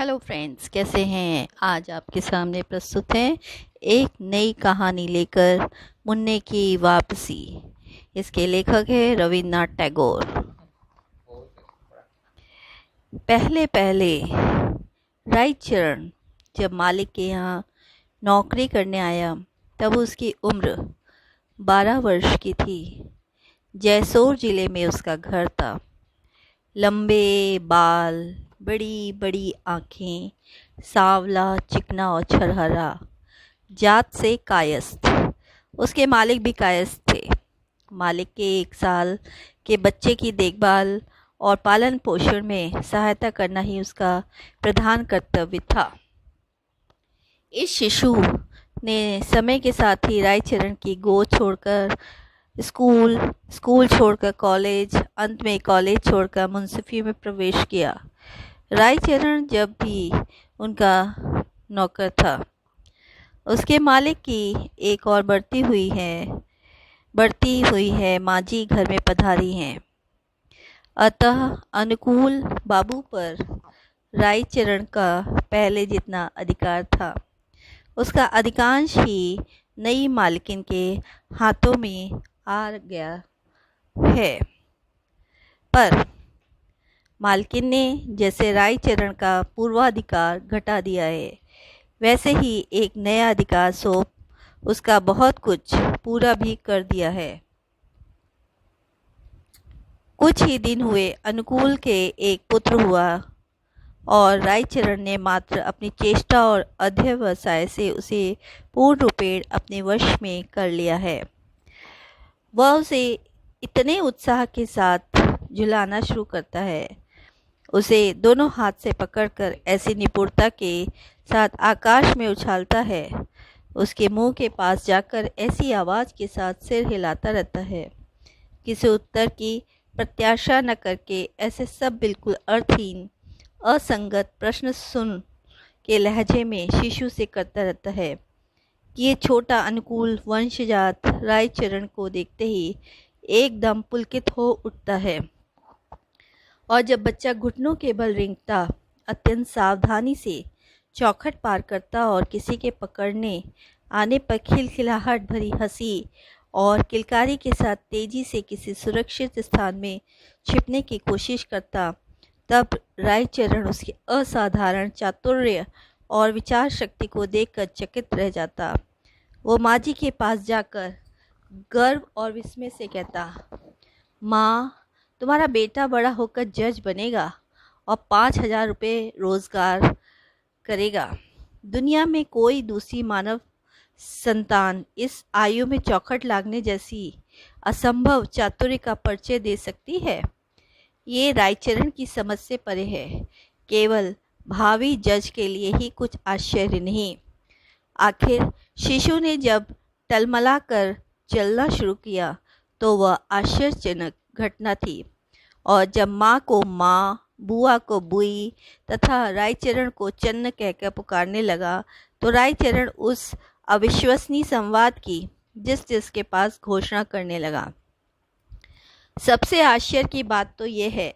Hello friends, कैसे हैं। आज आपके सामने प्रस्तुत है एक नई कहानी लेकर, मुन्ने की वापसी। इसके लेखक है रविन्द्रनाथ टैगोर। पहले पहले रायचरण जब मालिक के यहाँ नौकरी करने आया तब उसकी उम्र 12 वर्ष की थी। जैसोर जिले में उसका घर था। लंबे बाल, बड़ी बड़ी आँखें, सांवला, चिकना और छरहरा, जात से कायस्थ। उसके मालिक भी कायस्थ थे। मालिक के 1 साल के बच्चे की देखभाल और पालन पोषण में सहायता करना ही उसका प्रधान कर्तव्य था। इस शिशु ने समय के साथ ही रायचरण की गोद छोड़कर स्कूल स्कूल छोड़कर कॉलेज, अंत में कॉलेज छोड़कर मुंसिफी में प्रवेश किया। रायचरण जब भी उनका नौकर था। उसके मालिक की एक और बढ़ती हुई है माँ जी घर में पधारी हैं। अतः अनुकूल बाबू पर रायचरण का पहले जितना अधिकार था, उसका अधिकांश ही नई मालकिन के हाथों में आ गया है। पर मालकिन ने जैसे रायचरण का पूर्वाधिकार घटा दिया है, वैसे ही एक नया अधिकार सौंप उसका बहुत कुछ पूरा भी कर दिया है। कुछ ही दिन हुए अनुकूल के एक पुत्र हुआ और रायचरण ने मात्र अपनी चेष्टा और अध्यवसाय से उसे पूर्ण रूपेण अपने वश में कर लिया है। वह उसे इतने उत्साह के साथ झुलाना शुरू करता है, उसे दोनों हाथ से पकड़कर ऐसी निपुणता के साथ आकाश में उछालता है, उसके मुंह के पास जाकर ऐसी आवाज़ के साथ सिर हिलाता रहता है, किसी उत्तर की प्रत्याशा न करके ऐसे सब बिल्कुल अर्थहीन असंगत प्रश्न सुन के लहजे में शिशु से करता रहता है कि ये छोटा अनुकूल वंशजात रायचरण को देखते ही एकदम पुलकित हो उठता है। और जब बच्चा घुटनों के बल रेंगता, अत्यंत सावधानी से चौखट पार करता और किसी के पकड़ने आने पर खिलखिलाहट भरी हंसी और किलकारी के साथ तेजी से किसी सुरक्षित स्थान में छिपने की कोशिश करता, तब रायचरण उसकी असाधारण चातुर्य और विचार शक्ति को देखकर चकित रह जाता। वो माँ जी के पास जाकर गर्व और विस्मय से कहता, माँ, तुम्हारा बेटा बड़ा होकर जज बनेगा और 5,000 रुपये रोजगार करेगा। दुनिया में कोई दूसरी मानव संतान इस आयु में चौखट लागने जैसी असंभव चातुर्य का परिचय दे सकती है? ये रायचरण की समझ से परे है। केवल भावी जज के लिए ही कुछ आश्चर्य नहीं। आखिर शिशु ने जब टलमला कर चलना शुरू किया तो वह आश्चर्यजनक घटना थी। और जब माँ को माँ, बुआ को बुई तथा रायचरण को चन्न कहकर पुकारने लगा तो रायचरण उस अविश्वसनीय संवाद की जिसके पास घोषणा करने लगा। सबसे आश्चर्य की बात तो यह है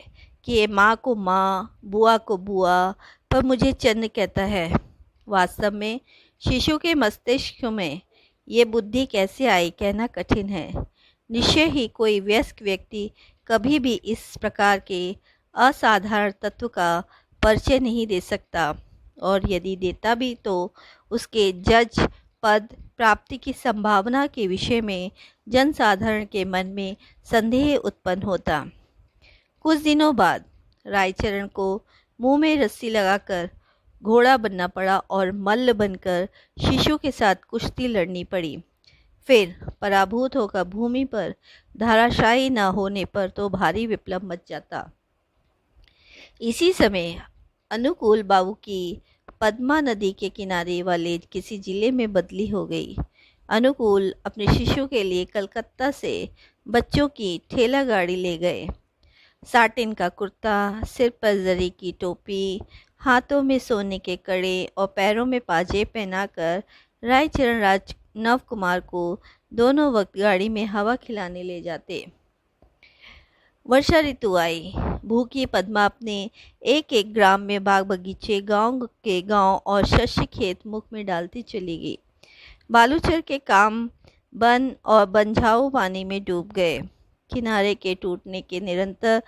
कि ये माँ को माँ, बुआ को बुआ, पर मुझे चन्न कहता है। वास्तव में शिशु के मस्तिष्क में ये बुद्धि कैसे आई, कहना कठिन है। निश्चय ही कोई वयस्क व्यक्ति कभी भी इस प्रकार के असाधारण तत्व का परिचय नहीं दे सकता, और यदि देता भी तो उसके जज पद प्राप्ति की संभावना के विषय में जनसाधारण के मन में संदेह उत्पन्न होता। कुछ दिनों बाद रायचरण को मुंह में रस्सी लगाकर घोड़ा बनना पड़ा और मल्ल बनकर शिशु के साथ कुश्ती लड़नी पड़ी। फिर पराभूत होकर भूमि पर धाराशायी न होने पर तो भारी विप्लव मच जाता। इसी समय अनुकूल बाबू की पद्मा नदी के किनारे वाले किसी जिले में बदली हो गई। अनुकूल अपने शिशु के लिए कलकत्ता से बच्चों की ठेला गाड़ी ले गए। साटिन का कुर्ता, सिर पर जरी की टोपी, हाथों में सोने के कड़े और पैरों में पाजे पहनाकर रायचरण राज नव कुमार को दोनों वक्त गाड़ी में हवा खिलाने ले जाते। वर्षा ऋतु आई। भूखी पद्मा अपने एक एक ग्राम में बाग बगीचे, गांव के गांव और शस्य खेत मुख में डालती चली गई। बालूचर के काम बन और बंझाऊ पानी में डूब गए। किनारे के टूटने के निरंतर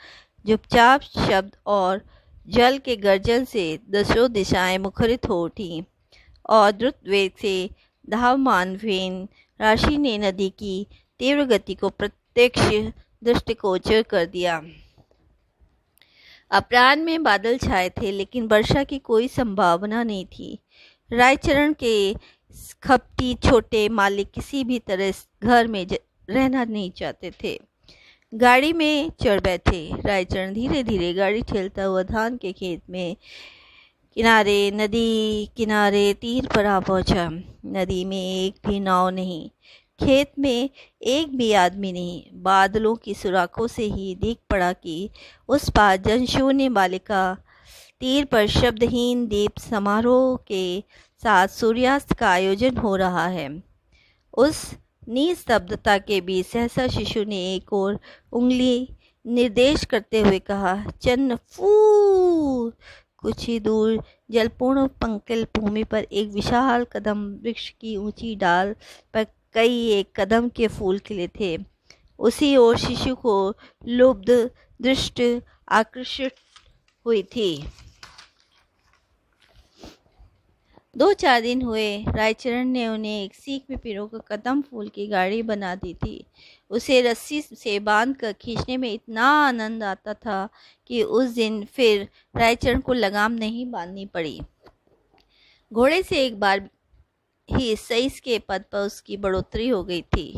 चुपचाप शब्द और जल के गर्जन से दसों दिशाएं मुखरित हो उठी और द्रुत वेग से धावमान वेन राशि ने नदी की तीव्र गति को प्रत्यक्ष दृष्टिगोचर कर दिया। अपराह्न में बादल छाए थे, लेकिन वर्षा की कोई संभावना नहीं थी। रायचरण के खपटी छोटे मालिक किसी भी तरह घर में रहना नहीं चाहते थे। गाड़ी में चढ़ बैठे। रायचरण धीरे धीरे गाड़ी ठेलता हुआ धान के खेत में नदी किनारे तीर पर आ पहुंचा। नदी में एक भी नाव नहीं, खेत में एक भी आदमी नहीं। बादलों की सुराखों से ही दिख पड़ा कि उस पार जनशून्य बालिका तीर पर शब्दहीन दीप समारोह के साथ सूर्यास्त का आयोजन हो रहा है। उस निस्तब्धता के बीच सहसा शिशु ने एक और उंगली निर्देश करते हुए कहा, चन्न फू। कुछ ही दूर जलपूर्ण पंकिल भूमि पर एक विशाल कदम वृक्ष की ऊंची डाल पर कई एक कदम के फूल खिले थे। उसी ओर शिशु को लुब्ध दृष्टि आकर्षित हुई थी। 2-4 दिन हुए रायचरण ने उन्हें एक सीख में पिरोकर कदम फूल की गाड़ी बना दी थी। उसे रस्सी से बांधकर खींचने में इतना आनंद आता था कि उस दिन फिर रायचरण को लगाम नहीं बांधनी पड़ी। घोड़े से एक बार ही सईस के पद पर उसकी बढ़ोतरी हो गई थी।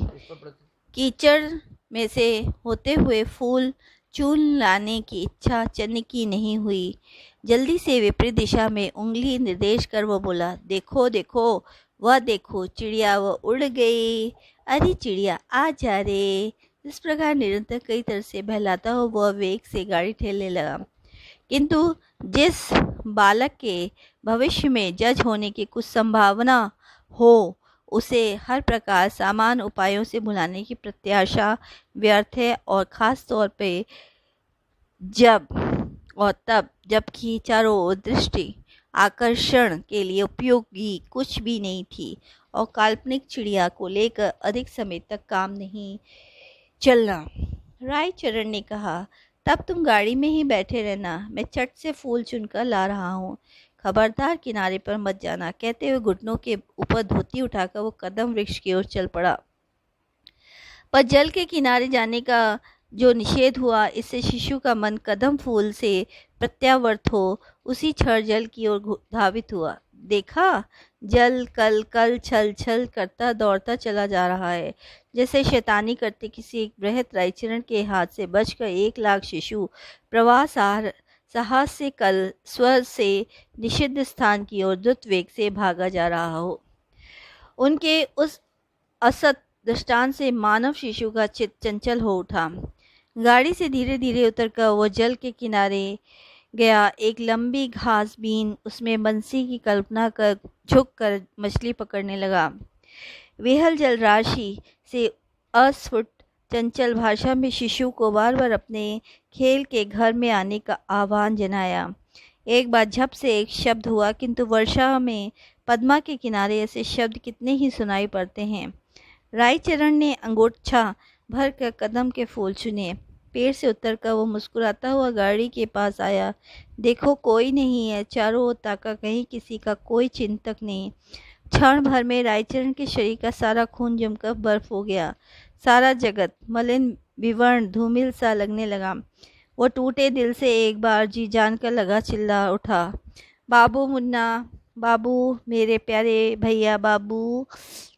कीचड़ में से होते हुए फूल चून लाने की इच्छा चन्न की नहीं हुई। जल्दी से विपरीत दिशा में उंगली निर्देश कर वो बोला, देखो देखो, वह देखो चिड़िया, वह उड़ गई। अरे चिड़िया आ जा रे। इस प्रकार निरंतर कई तरह से बहलाता हो वह वेग से गाड़ी ठेलने लगा। किंतु जिस बालक के भविष्य में जज होने की कुछ संभावना हो, उसे हर प्रकार सामान्य उपायों से भुलाने की प्रत्याशा व्यर्थ है, और ख़ास तौर पे जबकि चारों ओर दृष्टि आकर्षण के लिए उपयोगी कुछ भी नहीं थी और काल्पनिक चिड़िया को लेकर अधिक समय तक काम नहीं चलना। रायचरण ने कहा, तब तुम गाड़ी में ही बैठे रहना, मैं चट से फूल चुनकर ला रहा हूँ। खबरदार किनारे पर मत जाना। कहते हुए घुटनों के ऊपर धोती उठाकर वो कदम वृक्ष की ओर चल पड़ा। पर जल के किनारे जाने का जो निषेध हुआ, इससे शिशु का मन कदम फूल से प्रत्यावर्त हो उसी क्षण जल की ओर धावित हुआ। देखा, जल कल कल छल छल करता दौड़ता चला जा रहा है, जैसे शैतानी करते किसी एक बृहद रायचरण के हाथ से बचकर 1 लाख शिशु प्रवाह साहस से कल स्वर से निषिद्ध स्थान की ओर द्रुत वेग से भागा जा रहा हो। उनके उस असत दृष्टांत से मानव शिशु का चित्त चंचल हो उठा। गाड़ी से धीरे धीरे उतरकर वो जल के किनारे गया। एक लंबी घास बीन उसमें बंसी की कल्पना कर झुक कर मछली पकड़ने लगा। विहल जल राशि से अस्फुट चंचल भाषा में शिशु को बार बार अपने खेल के घर में आने का आह्वान जनाया। एक बार झप से एक शब्द हुआ, किंतु वर्षा में पद्मा के किनारे ऐसे शब्द कितने ही सुनाई पड़ते हैं। रायचरण ने अंगोछा भर कर कदम के फूल चुने। पेड़ से उतरकर वो मुस्कुराता हुआ गाड़ी के पास आया। देखो, कोई नहीं है। चारों ओर ताका, कहीं किसी का कोई चिंतक नहीं। क्षण भर में रायचरण के शरीर का सारा खून जमकर बर्फ हो गया। सारा जगत मलिन विवर्ण धूमिल सा लगने लगा। वो टूटे दिल से एक बार जी जान कर लगा चिल्ला उठा, बाबू मुन्ना, बाबू मेरे प्यारे भैया बाबू।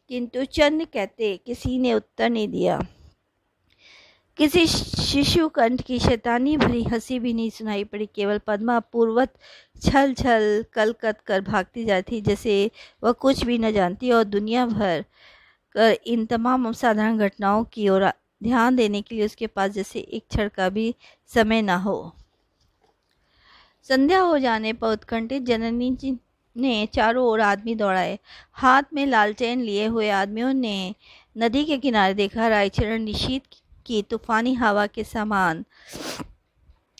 किंतु चंद कहते किसी ने उत्तर नहीं दिया। किसी शिशु कंठ की शैतानी भरी हंसी भी नहीं सुनाई पड़ी। केवल पद्मा पूर्वत छल छल कलकत कर भागती जाती, जैसे वह कुछ भी न जानती और दुनिया भर कर इन तमाम साधारण घटनाओं की ओर ध्यान देने के लिए उसके पास जैसे एक क्षण का भी समय ना हो। संध्या हो जाने पर उत्कंठित जननी जी ने चारों ओर आदमी दौड़ाए। हाथ में लालटेन लिए हुए आदमियों ने नदी के किनारे देखा। रायचरण निशीत की तूफानी हवा के समान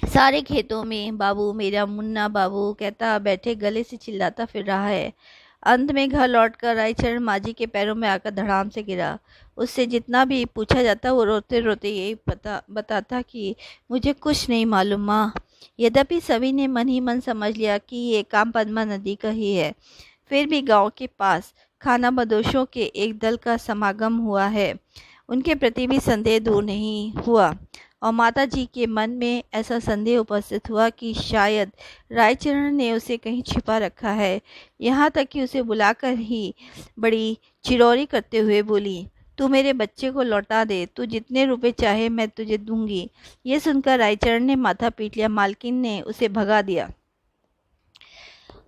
सारे खेतों में बाबू मेरा मुन्ना बाबू कहता बैठे गले से चिल्लाता फिर रहा है। अंत में घर लौटकर रायचरण माँ जी के पैरों में आकर धड़ाम से गिरा। उससे जितना भी पूछा जाता वो रोते रोते यही बताता कि मुझे कुछ नहीं मालूम माँ। यद्यपि सभी ने मन ही मन समझ लिया कि ये काम पद्मा नदी का ही है, फिर भी गांव के पास खानाबदोशों के एक दल का समागम हुआ है, उनके प्रति भी संदेह दूर नहीं हुआ। और माता जी के मन में ऐसा संदेह उपस्थित हुआ कि शायद रायचरण ने उसे कहीं छिपा रखा है। यहाँ तक कि उसे बुलाकर ही बड़ी चिरौरी करते हुए बोली, तू मेरे बच्चे को लौटा दे, तू जितने रुपए चाहे मैं तुझे दूंगी। ये सुनकर रायचरण ने माथा पीट लिया। मालकिन ने उसे भगा दिया।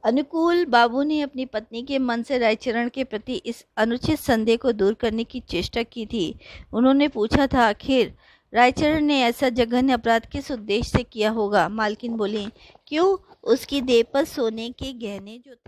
अनुकूल बाबू ने अपनी पत्नी के मन से रायचरण के प्रति इस अनुचित संदेह को दूर करने की चेष्टा की थी। उन्होंने पूछा था, आखिर रायचरण ने ऐसा जघन्य अपराध किस उद्देश्य से किया होगा? मालकिन बोली, क्यों? उसकी देह पर सोने के गहने जो थे